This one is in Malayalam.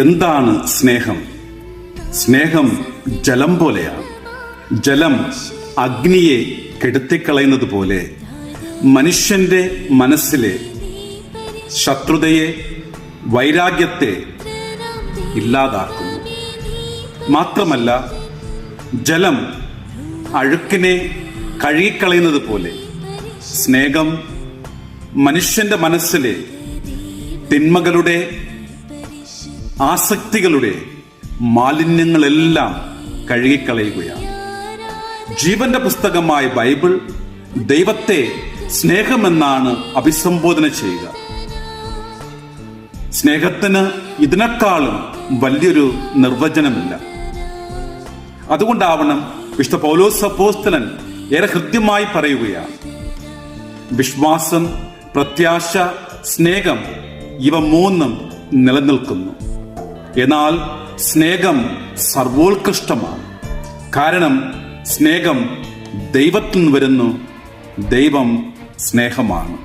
എന്താണ് സ്നേഹം? സ്നേഹം ജലം പോലെയാണ്. ജലം അഗ്നിയെ കെടുത്തിക്കളയുന്നത് പോലെ മനുഷ്യന്റെ മനസ്സിലെ ശത്രുതയെ, വൈരാഗ്യത്തെ ഇല്ലാതാക്കുന്നു. മാത്രമല്ല, ജലം അഴുക്കിനെ കഴുകിക്കളയുന്നത് പോലെ സ്നേഹം മനുഷ്യന്റെ മനസ്സിലെ തിന്മകളുടെ, ആസക്തികളുടെ മാലിന്യങ്ങളെല്ലാം കഴുകിക്കളയുകയാണ്. ജീവന്റെ പുസ്തകമായ ബൈബിൾ ദൈവത്തെ സ്നേഹമെന്നാണ് അഭിസംബോധന ചെയ്യുക. സ്നേഹത്തിന് ഇതിനേക്കാളും വലിയൊരു നിർവചനമില്ല. അതുകൊണ്ടാവണം വിശുദ്ധ പൗലോസ് അപ്പോസ്തലൻ ഏറെ ഹൃദ്യമായി പറയുകയാണ്, വിശ്വാസം, പ്രത്യാശ, സ്നേഹം ഇവ മൂന്നും നിലനിൽക്കുന്നു. എന്നാൽ സ്നേഹം സർവോത്കൃഷ്ടമാണ്. കാരണം സ്നേഹം ദൈവത്തിൽ നിന്ന് വരുന്നു. ദൈവം സ്നേഹമാണ്.